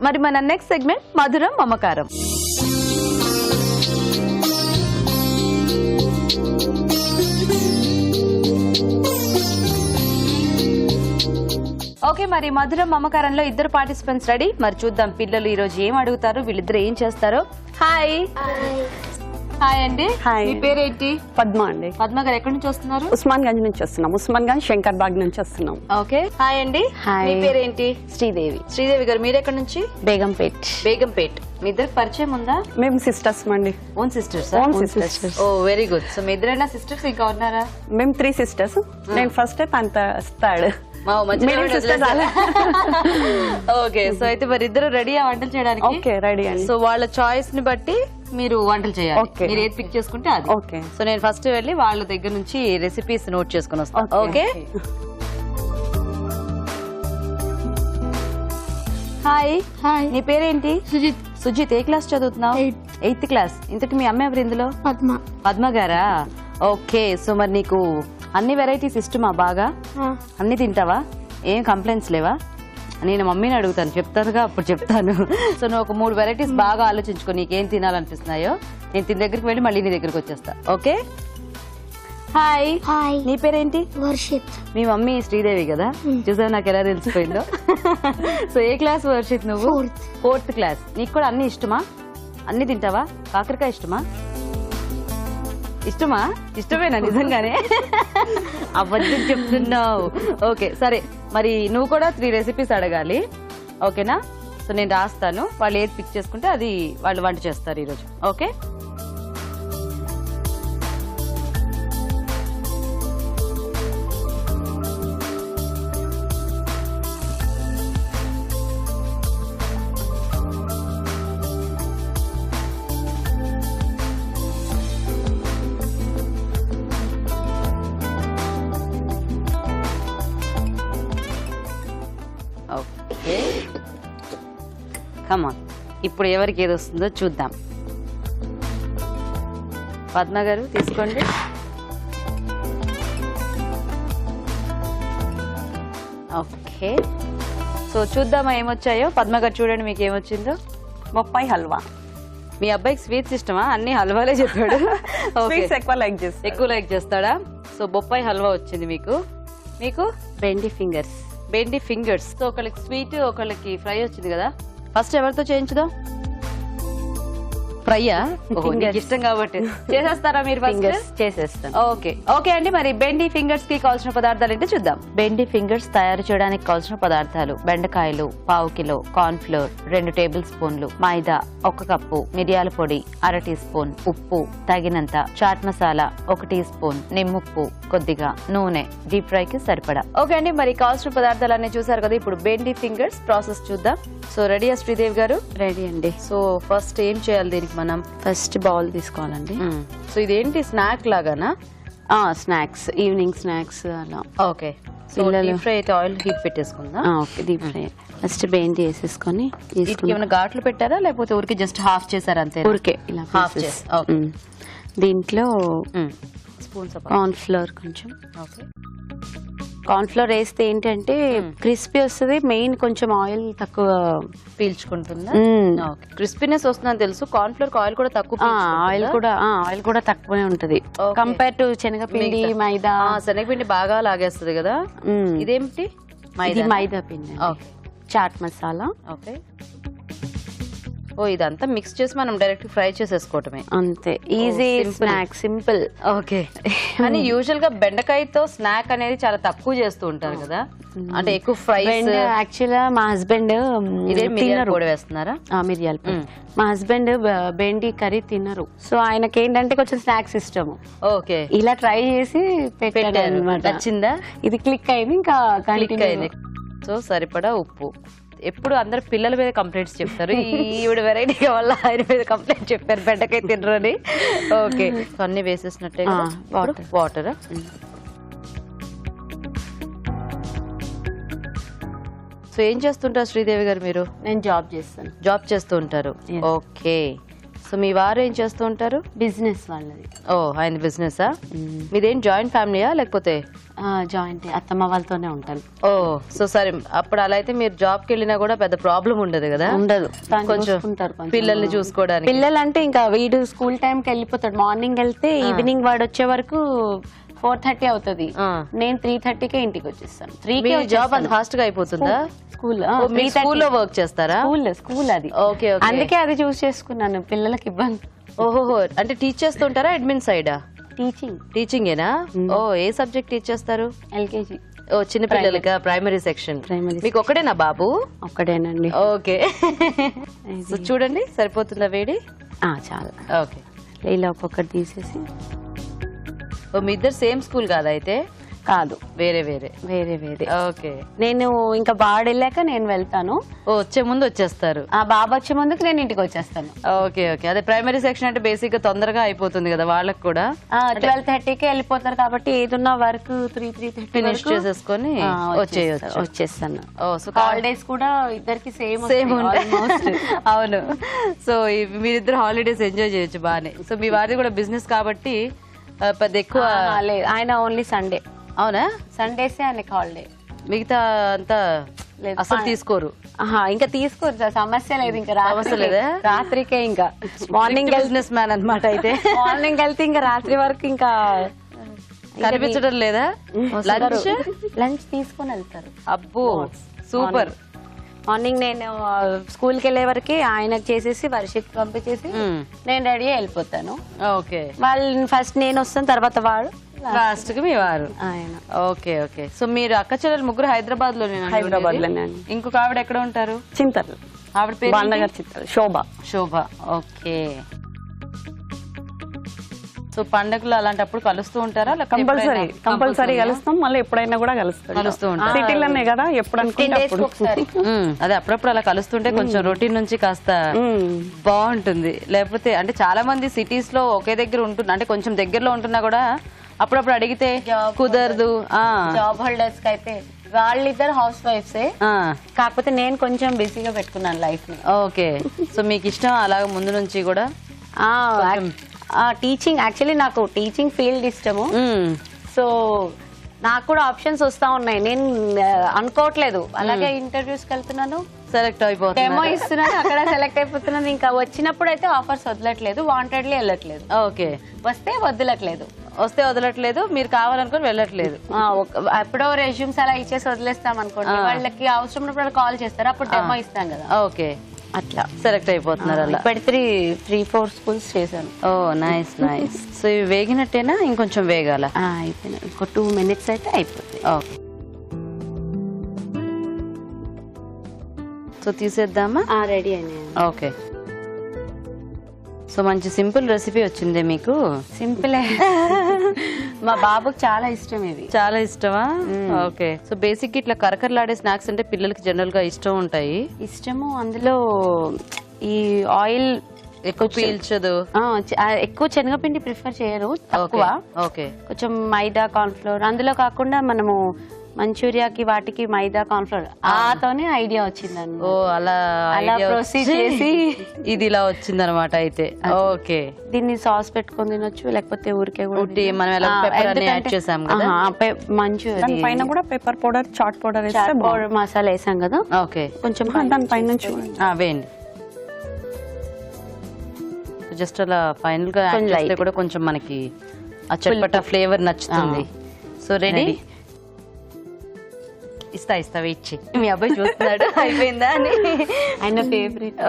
మరి మన next segment మధురం మమకారం. ఓకే, మరి మధురం మమకారంలో ఇద్దరు పార్టిసిపెంట్స్ రెడీ. మరి చూద్దాం పిల్లలు ఈ రోజు ఏం అడుగుతారు, వీళ్ళిద్దరు ఏం చేస్తారో. హాయ్ హాయ్ అండి. మీ పేరేంటి? పద్మ అండి. పద్మ గారు ఎక్కడి నుంచి వస్తున్నారు? ఉస్మాన్ గంజ్ నుంచి వస్తున్నాం. ఉస్మాన్ గంజ్ శంకర్ బాగ్ నుంచి వస్తున్నాం. ఓకే. హాయ్ అండి. మీ పేరేంటి? శ్రీదేవి. శ్రీదేవి గారు మీరు ఎక్కడి నుంచి? బేగంపేట్. బేగంపేట్. మీ ఇద్దరు పరిచయం ఉందా? మేము సిస్టర్స్ అండి. Own sisters? Own sisters. Oh very good. So మీ ఇద్దరైనా సిస్టర్స్, ఇంకా ఉన్నారా? మేము 3 సిస్టర్స్. నేను ఫస్ట్ థర్డ్. ఓకే, సో అయితే మరి ఇద్దరు రెడీ ఆ వంటలు చేయడానికి? ఓకే, రెడీ అండి. సో వాళ్ళ చాయిస్ ని బట్టి మీరు వంటలు చేయాలి. ఓకే. మీరు ఏది పిక్ చేసుకుంటే అది. ఓకే. సో నేను ఫస్ట్ వెళ్ళి వాళ్ళ దగ్గర నుంచి రెసిపీస్ నోట్ చేసుకుని వస్తాను. ఓకే. హాయ్. హాయ్. నీ పేరేంటి? సుజిత్. సుజిత్, ఏ క్లాస్ చదువుతున్నావు? 8th class. ఇంతకు మీ అమ్మ ఎవరు ఇందులో? పద్మ. పద్మ గారా? ఓకే. సో మరి నీకు అన్ని వెరైటీస్ ఇష్టమా బాగా? అన్ని తింటావా? ఏం కంప్లైంట్స్ లేవా? నేను మమ్మీని అడుగుతాను, చెప్తానుగా, అప్పుడు చెప్తాను. సో నువ్వు ఒక 3 వెరైటీస్ బాగా ఆలోచించుకో, నీకేం తినాలనిపిస్తున్నాయో. నేను తిని దగ్గరికి వెళ్ళి మళ్ళీ నీ దగ్గరికి వచ్చేస్తా. ఓకే. హాయ్. హాయ్. నీ పేరేంటి? వర్షిత్. మీ మమ్మీ శ్రీదేవి కదా? చూసావు నాకు ఎలా తెలిసిపోయిందో. సో ఏ క్లాస్ వర్షిత్ నువ్వు? 4th class. నీకు కూడా అన్ని ఇష్టమా? అన్ని తింటావా? కాకరకాయ ఇష్టమా? ఇష్టమా? ఇష్టమేనా నిజంగానే? అబద్ధం చెప్తున్నావు. ఓకే సరే, మరి నువ్వు కూడా 3 రెసిపీస్ అడగాలి. ఓకేనా? సో నేను రాస్తాను, వాళ్ళు ఏది పిక్ చేసుకుంటే అది వాళ్ళు వంట చేస్తారు ఈరోజు. ఓకే. ఓకే, కమాన్. ఇప్పుడు ఎవరికి ఏది వస్తుందో చూద్దాం. పద్మ గారు తీసుకోండి. ఓకే, సో చూద్దామా ఏమొచ్చాయో. పద్మ గారు చూడండి, మీకు ఏమొచ్చిందో. బొప్పాయి హల్వా. మీ అబ్బాయికి స్వీట్స్ ఇష్టమా? అన్ని హల్వాలే చెప్పాడు. స్వీట్స్ ఎక్కువ లైక్ చేస్తాడు. ఎక్కువ లైక్ చేస్తాడా? సో బొప్పాయి హల్వా వచ్చింది మీకు. మీకు బెండి ఫింగర్స్. బెండి ఫింగర్స్. సో ఒకళ్ళకి స్వీట్, ఒకళ్ళకి ఫ్రై వచ్చింది కదా. ఫస్ట్ ఎవరితో చేయించుదాం? ఫ్రైయా? నీకు ఇష్టం కాబట్టి చేసేస్తారా మీరు? ఫింగర్స్ చేసేస్తాను. ఓకే. ఓకే అండి, మరి బెండి ఫింగర్స్ కి కావాల్సిన పదార్థాలు ఏంటో చూద్దాం. బెండి ఫింగర్స్ తయారు చేయడానికి కావాల్సిన పదార్థాలు: బెండకాయలు 1/2 కిలో, కార్న్ ఫ్లోర్ 2 టేబుల్ స్పూన్లు, మైదా 1 కప్పు, మిరియాల పొడి 1/2 టీ స్పూన్, ఉప్పు తగినంత, చాట్ మసాలా 1 టీ స్పూన్, నిమ్ముప్పు కొద్దిగా, నూనె డీప్ ఫ్రై కి సరిపడా. ఓకే అండి, మరి కావాల్సిన పదార్థాలన్నీ చూసారు కదా. ఇప్పుడు బెండి ఫింగర్స్ ప్రాసెస్ చూద్దాం. సో రెడీయా శ్రీదేవి గారు? రెడీ అండి. సో ఫస్ట్ ఏం చేయాలి దీనికి మనం? ఫస్ట్ బౌల్ తీసుకోవాలండి. సో ఇదేంటి, స్నాక్ లాగానా? స్నాక్స్, ఈవినింగ్ స్నాక్స్ అలా. ఓకే. సో డీప్ ఫ్రై అయితే ఆయిల్ హీట్ పెట్టేసుకుందా? Okay, deep fry. ఫస్ట్ బెండి వేసేసుకొని ఏమైనా ఘాట్లు పెట్టారా, లేకపోతే ఊరికి జస్ట్ హాఫ్ చేశారా? అంతే, ఊరికే ఇలా హాఫ్ చేసి. దీంట్లో స్పూన్స్ కార్న్ ఫ్లోర్ కొంచెం. ఓకే. కార్న్ ఫ్లోర్ వేస్తే ఏంటంటే క్రిస్పీ వస్తుంది. మెయిన్ కొంచెం ఆయిల్ తక్కువ పీల్చుకుంటుందా? క్రిస్పీనెస్ వస్తుందని తెలుసు. కార్న్ ఫ్లోర్ ఆయిల్ కూడా తక్కువ, ఆయిల్ కూడా తక్కువనే ఉంటది కంపేర్ టు శనగపిండి, మైదా. శనగపిండి బాగా లాగేస్తుంది కదా. ఇదేమిటి? మైదా పిండి. చాట్ మసాలా. ఓకే. ఓ, ఇదంతా మిక్స్ చేసి మనం డైరెక్ట్ ఫ్రై చేసేసుకోవటమే. అంతే, ఈజీ స్నాక్, సింపుల్. ఓకే. కానీ యూజువల్ గా బెండకాయతో స్నాక్ అనేది చాలా తక్కువ చేస్తూ ఉంటారు కదా, అంటే ఎక్కువ ఫ్రై. యాక్చువల్ గా మా హస్బెండ్ మిరియాల పొడి వేస్తున్నారా? మిరియాల పొడి. మా హస్బెండ్ బెండి కర్రీ తినరు. సో ఆయనకి ఏంటంటే కొంచెం స్నాక్స్ ఇష్టము. ఓకే. ఇలా ట్రై చేసి పెట్టారు. నచ్చిందా? ఇది క్లిక్ అయింది, ఇంకా క్లిక్ అయింది. సో సరిపడా ఉప్పు. ఎప్పుడు అందరు పిల్లల మీద కంప్లైంట్స్ చెప్తారు, ఈవిడ వెరైటీగా వల్ల ఆయన మీద కంప్లైంట్ చెప్పారు, బెండకాయ తినరు అని. ఓకే. సో అన్ని వేసేసినట్టే. వాటర్. సో ఏం చేస్తుంటారు శ్రీదేవి గారు మీరు? నేను జాబ్ చేస్తాను. జాబ్ చేస్తూ ఉంటారు. ఓకే. సో మీ వారు ఏం చేస్తూ ఉంటారు? బిజినెస్ వాళ్ళది. ఓ ఆయన బిజినెసా? మీదేం జాయింట్ ఫ్యామిలీయా లేకపోతే? జాయింట్, అత్తమ్మ వాళ్ళతోనే ఉంటాను. ఓ సో సరే, అప్పుడు అలా అయితే మీరు జాబ్కి వెళ్ళినా కూడా పెద్ద ప్రాబ్లం ఉండదు కదా? ఉండదు, కొంచెం పిల్లల్ని చూసుకోవడానికి. పిల్లలు అంటే ఇంకా వీడు స్కూల్ టైంకి వెళ్ళిపోతాడు. మార్నింగ్ వెళ్తే ఈవినింగ్ వాడు వచ్చే వరకు 4:30 అవుతుంది. నేను 3:30కే ఇంటికి వచ్చేస్తాను. 3కి జాబ్ అంత ఫాస్ట్ గా అయిపోతుందా? స్కూల్లో వర్క్ చేస్తారా? స్కూల్ అది. ఓకే, అందుకే అది చూస్ చేసుకున్నాను, పిల్లలకి ఇబ్బంది. ఓహో, అంటే టీచ్ చేస్తుంటారా? అడ్మిన్ సైడా? టీచింగేనా? ఓ ఏ సబ్జెక్ట్ టీచ్ చేస్తారు? LKG. ఓ చిన్న పిల్లలకా? Primary section. మీకు ఒక్కడేనా బాబు? ఒక్కడేనండి. ఓకే. సో చూడండి, సరిపోతుందా వేడి? చాలా. ఓకే, ఇలా ఒక్కొక్కటి తీసేసి. ఓ మీ ఇద్దరు సేమ్ స్కూల్ కాదా అయితే? కాదు, వేరే. ఓకే, నేను ఇంకా బాగా వెళ్ళాక నేను వెళ్తాను. వచ్చే ముందు వచ్చేస్తారు? బాబు వచ్చే ముందుకు నేను ఇంటికి వచ్చేస్తాను. ఓకే. అదే ప్రైమరీ సెక్షన్ అంటే బేసిక్ గా తొందరగా అయిపోతుంది కదా వాళ్ళకి కూడా. 12:30కి వెళ్ళిపోతారు కాబట్టి ఏదున్నా వర్క్ 3:30 ఫినిష్ చేసేసుకొని వచ్చేస్తాను. సో హాలిడేస్ కూడా ఇద్దరికి సేమ్ అవును. సో మీరిద్దరు హాలిడేస్ ఎంజాయ్ చేయొచ్చు బానే. సో మీ వారిది కూడా బిజినెస్ కాబట్టి పెద్ద ఎక్కువ లేదు, ఆయన ఓన్లీ సండే. అవునా? సండేసే ఆయనకి హాలిడే, మిగతా అంతా అసలు తీసుకోరు. ఇంకా తీసుకోరు సార్, సమస్య లేదు. ఇంకా సమస్య లేదా? రాత్రికే ఇంకా మార్నింగ్ బిజినెస్ మ్యాన్ అనమాట అయితే. మార్నింగ్ వెళ్తే ఇంకా రాత్రి వరకు ఇంకా కనిపించడం లేదా? లంచ్ తీసుకొని వెళ్తారు. అబ్బో సూపర్. మార్నింగ్ నేను స్కూల్కి వెళ్ళే వరకు ఆయనకు చేసేసి వర్షిత్ పంపించేసి నేను రెడీ వెళ్ళిపోతాను. ఓకే, వాళ్ళు ఫస్ట్ నేను వస్తాను, తర్వాత వాడు లాస్ట్ కి మీ వారు. ఆయన. ఓకే. సో మీరు అక్క చెల్లెలు ముగ్గురు హైదరాబాద్ లోనే? ఇంకొక ఆవిడ ఎక్కడ ఉంటారు? చింతలు. ఆవిడ పేరు? చింతలు. శోభ. ఓకే. సో పండుగలు అలాంటప్పుడు కలుస్తూ ఉంటారా? కంపల్సరీ కలుస్తాం. మళ్ళీ ఎప్పుడైనా కూడా కలుస్తూ ఉంటాం. సిటీలోనే కదా, ఎప్పుడు అనుకుంటే అదే అప్పుడప్పుడు అలా కలుస్తుంటే కొంచెం రొటీన్ నుంచి కాస్త బాగుంటుంది. లేకపోతే అంటే చాలా మంది సిటీస్ లో ఒకే దగ్గర ఉంటున్నా, అంటే కొంచెం దగ్గరలో ఉంటున్నా కూడా అప్పుడప్పుడు అడిగితే కుదరదు. జాబ్ హోల్డర్స్ కి అయితే వాళ్ళిద్దరు హౌస్ వైఫ్సే, కాకపోతే నేను కొంచెం బిజీగా పెట్టుకున్నాను లైఫ్ ని. ఓకే. సో మీకు ఇష్టం అలాగ ముందు నుంచి కూడా టీచింగ్? యాక్చువల్లీ నాకు టీచింగ్ ఫీల్డ్ ఇష్టము. సో నాకు కూడా ఆప్షన్స్ వస్తా ఉన్నాయి, నేను అనుకోవట్లేదు. అలాగే ఇంటర్వ్యూస్ కి వెళ్తున్నాను, సెలెక్ట్ అయిపోతున్నాను, డెమో ఇస్తున్నాను, అక్కడ సెలెక్ట్ అయిపోతున్నాను. ఇంకా వచ్చినప్పుడు అయితే ఆఫర్స్ వదలట్లేదు, వాంటెడ్లీ వెళ్ళట్లేదు. ఓకే. వస్తే వదలట్లేదు, మీరు కావాలనుకుని వెళ్ళట్లేదు. ఎప్పుడో రెజ్యూమ్స్ అలా ఇచ్చేసి వదిలేస్తాం అనుకోండి, వాళ్ళకి అవసరం ఉన్నప్పుడు కాల్ చేస్తారు, అప్పుడు డెమో ఇస్తాం కదా. ఓకే, అట్లా సెలెక్ట్ అయిపోతున్నారు. అలా ఇప్పటి 3-4 స్కూల్స్ చేశాను. ఓ నైస్. సో ఇవి వేగినట్టేనా? ఇంకొంచెం వేగాల? అయిపోయినా, ఇంకో 2 minutes అయితే అయిపోతుంది. ఓకే. సో తీసేద్దామా? రెడీ అయినా. ఓకే. సో మంచి సింపుల్ రెసిపీ వచ్చింది మీకు. సింపులే. మా బాబుకి చాలా ఇష్టం ఇవి. చాలా ఇష్టమా? ఓకే. సో బేసిక్ ఇట్లా కరకరలాడే స్నాక్స్ అంటే పిల్లలకి జనరల్ గా ఇష్టం ఉంటాయి. ఇష్టము. అందులో ఈ ఆయిల్ ఎక్కువ పీల్చదు, ఎక్కువ శనగపిండి ప్రిఫర్ చేయరు, తక్కువ. ఓకే. కొంచెం మైదా, కార్న్ఫ్లోర్. అందులో కాకుండా మనము మంచూరియాకి వాటికి మైదా, కార్న్ఫ్లోర్, ఆతోనే ఐడియా వచ్చిందండి. ఓ అలా ప్రొసీడ్ చేసి ఇది ఇలా వచ్చింది అనమాట అయితే. ఓకే. దీన్ని సాస్ పెట్టుకొని తినొచ్చు, లేకపోతే ఊరికే మనం యాడ్ చేసాం కదా, మంచి పైన కూడా pepper powder, chaat powder, masala వేసాం కదా. ఓకే. కొంచెం దానిపైన వేయండి. జస్ట్ అలా ఫైనల్ గా యాడ్ చేస్తే కూడా కొంచెం మనకి ఆ చట్పట ఫ్లేవర్ నచ్చుతుంది. So ready? ఇస్తా వెయిట్ చేయి. మీ అబ్బాయి చూస్తున్నాడు అయిపోయిందా అని. ఆయన ఫేవరెట్.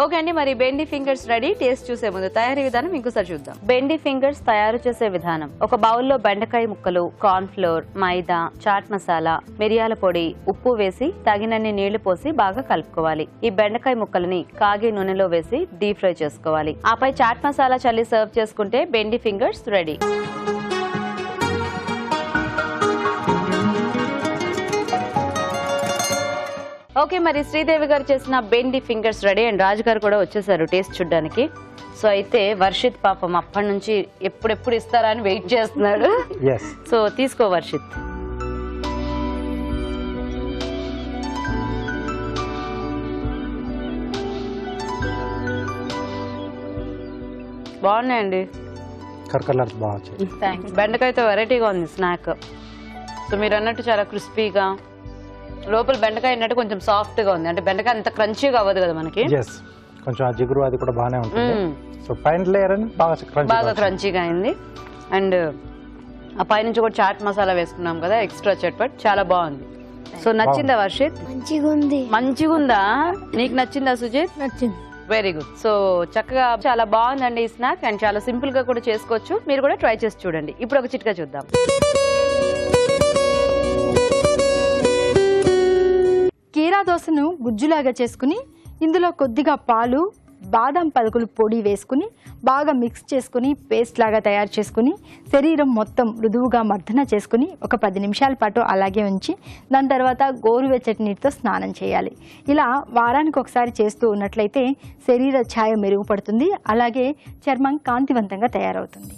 ఓకే అండి, మరి బెండి ఫింగర్స్ రెడీ. టేస్ట్ చూసే ముందు తయారీ విధానం ఇంకోసారి చూద్దాం. బెండి ఫింగర్స్ తయారు చేసే విధానం: ఒక బౌల్లో బెండకాయ ముక్కలు, కార్న్ ఫ్లోర్, మైదా, చాట్ మసాలా, మిరియాల పొడి, ఉప్పు వేసి తగినన్ని నీళ్లు పోసి బాగా కలుపుకోవాలి. ఈ బెండకాయ ముక్కలని కాగే నూనెలో వేసి డీప్ ఫ్రై చేసుకోవాలి. ఆపై చాట్ మసాలా చల్లి సర్వ్ చేసుకుంటే బెండి ఫింగర్స్ రెడీ. ఓకే, మరి శ్రీదేవి గారు చేసిన బెండి ఫింగర్స్ రెడీ. అండ్ రాజు గారు కూడా వచ్చేసారు టేస్ట్ చూడడానికి. సో అయితే వర్షిత్ పాపం అప్పటి నుంచి ఎప్పుడెప్పుడు ఇస్తారా అని వెయిట్ చేస్తున్నాడు. సో తీసుకో వర్షిత్. బాగున్నాయండి. కలర్స్ బాగా వచ్చాయి. థ్యాంక్స్. బెండకాయతో వెరైటీగా ఉంది స్నాక్. సో మీరు అన్నట్టు చాలా క్రిస్పీగా, లోపల బెండకాయ అన్నట్టు కొంచెం సాఫ్ట్ గా ఉంది. అంటే బెండకాయ అంత క్రంచీగా అవ్వదు కదా మనకి. ఎస్, కొంచెం ఆ జిగురు అది కూడా బాగానే ఉంటుంది. మ్మ్. సో పైన లేయర్ అని బాగా క్రంచీగా అయింది. అండ్ ఆ పైనుంచి కూడా చాట్ మసాలా వేసుకున్నాం కదా, ఎక్స్ట్రా చట్పట్, చాలా బాగుంది. సో నచ్చిందా వర్షిత్? మంచిగా ఉంది. మంచిగా ఉందా? నీకు నచ్చిందా సుజిత్? నచ్చింది. Very good. సో చక్కగా చాలా బాగుందండి ఈ స్నాక్. అండ్ చాలా సింపుల్ గా కూడా చేసుకోవచ్చు. మీరు కూడా ట్రై చేసి చూడండి. ఇప్పుడు ఒక చిట్కా చూద్దాం. కీరా దోసను గుజ్జులాగా చేసుకుని ఇందులో కొద్దిగా పాలు, బాదం పలుకులు పొడి వేసుకుని బాగా మిక్స్ చేసుకుని పేస్ట్ లాగా తయారు చేసుకుని శరీరం మొత్తం మృదువుగా మర్దన చేసుకుని ఒక 10 నిమిషాల పాటు అలాగే ఉంచి దాని తర్వాత గోరువెచ్చటి నీటితో స్నానం చేయాలి. ఇలా వారానికి ఒకసారి చేస్తూ ఉన్నట్లయితే శరీర ఛాయ మెరుగుపడుతుంది, అలాగే చర్మం కాంతివంతంగా తయారవుతుంది.